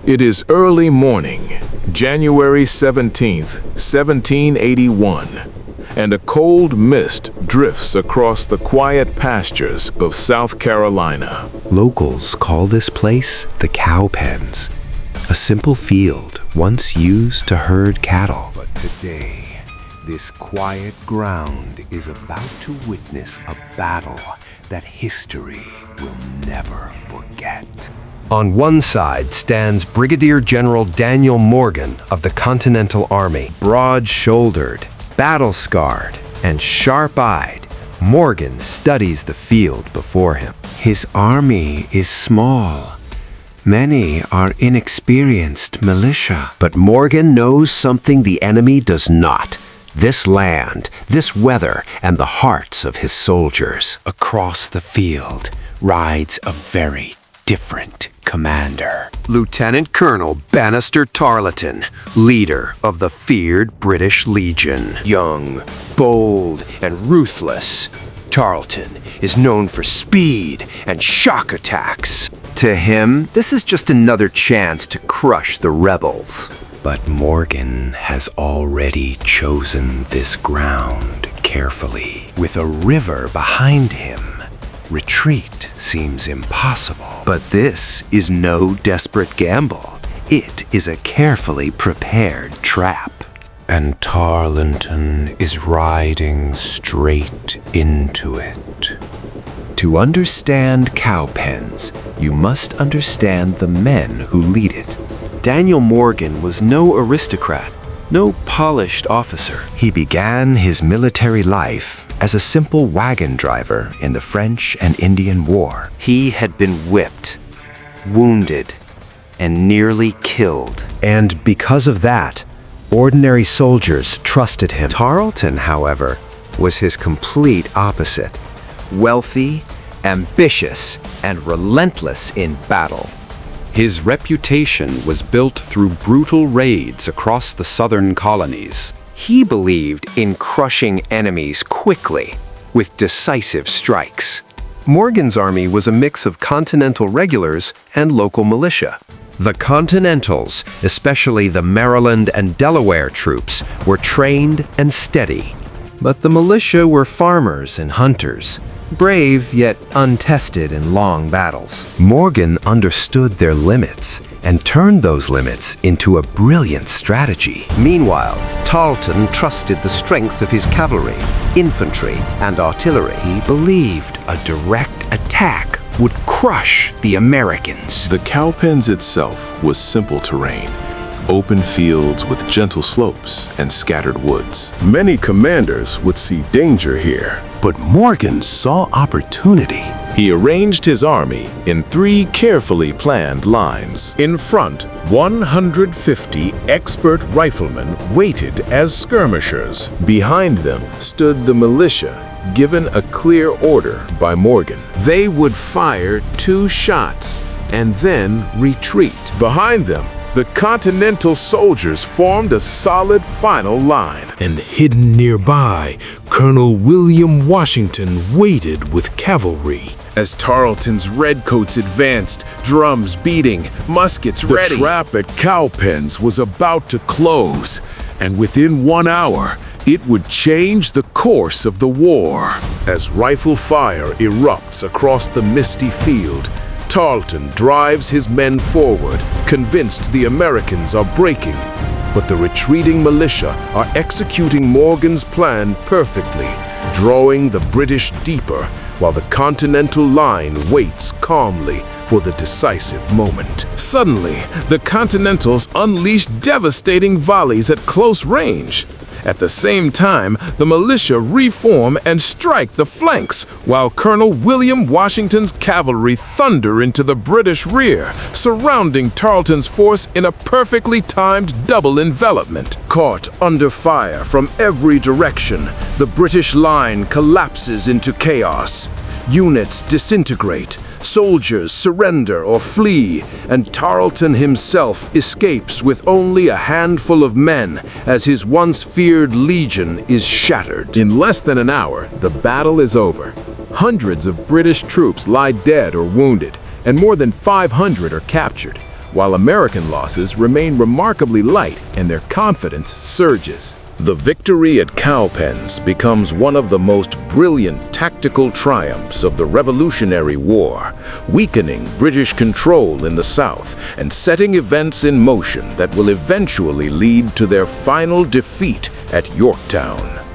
It is early morning, January 17th, 1781, and a cold mist drifts across the quiet pastures of South Carolina. Locals call this place the Cowpens, a simple field once used to herd cattle. But today, this quiet ground is about to witness a battle that history will never forget. On one side stands Brigadier General Daniel Morgan of the Continental Army. Broad-shouldered, battle-scarred, and sharp-eyed, Morgan studies the field before him. His army is small. Many are inexperienced militia. But Morgan knows something the enemy does not. This land, this weather, and the hearts of his soldiers. Across the field rides a very different commander. Lieutenant Colonel Banastre Tarleton, leader of the feared British Legion. Young, bold, and ruthless, Tarleton is known for speed and shock attacks. To him, this is just another chance to crush the rebels. But Morgan has already chosen this ground carefully. With a river behind him, retreat seems impossible. But this is no desperate gamble. It is a carefully prepared trap. And Tarleton is riding straight into it. To understand Cowpens, you must understand the men who lead it. Daniel Morgan was no aristocrat, no polished officer. He began his military life as a simple wagon driver in the French and Indian War. He had been whipped, wounded, and nearly killed. And because of that, ordinary soldiers trusted him. Tarleton, however, was his complete opposite. Wealthy, ambitious, and relentless in battle. His reputation was built through brutal raids across the southern colonies. He believed in crushing enemies quickly, with decisive strikes. Morgan's army was a mix of Continental regulars and local militia. The Continentals, especially the Maryland and Delaware troops, were trained and steady. But the militia were farmers and hunters, brave yet untested in long battles. Morgan understood their limits and turned those limits into a brilliant strategy. Meanwhile, Tarleton trusted the strength of his cavalry, infantry, and artillery. He believed a direct attack would crush the Americans. The Cowpens itself was simple terrain. Open fields with gentle slopes and scattered woods. Many commanders would see danger here. But Morgan saw opportunity. He arranged his army in 3 carefully planned lines. In front, 150 expert riflemen waited as skirmishers. Behind them stood the militia, given a clear order by Morgan. They would fire 2 shots and then retreat. Behind them, the Continental soldiers formed a solid final line. And hidden nearby, Colonel William Washington waited with cavalry. As Tarleton's redcoats advanced, drums beating, muskets ready. The trap at Cowpens was about to close, and within 1 hour, it would change the course of the war. As rifle fire erupts across the misty field, Tarleton drives his men forward, convinced the Americans are breaking. But the retreating militia are executing Morgan's plan perfectly, drawing the British deeper, while the Continental line waits calmly for the decisive moment. Suddenly, the Continentals unleash devastating volleys at close range. At the same time, the militia reform and strike the flanks, while Colonel William Washington's cavalry thunder into the British rear, surrounding Tarleton's force in a perfectly timed double envelopment. Caught under fire from every direction, the British line collapses into chaos. Units disintegrate, soldiers surrender or flee, and Tarleton himself escapes with only a handful of men as his once feared legion is shattered. In less than an hour, the battle is over. Hundreds of British troops lie dead or wounded, and more than 500 are captured. while American losses remain remarkably light and their confidence surges. The victory at Cowpens becomes one of the most brilliant tactical triumphs of the Revolutionary War, weakening British control in the South and setting events in motion that will eventually lead to their final defeat at Yorktown.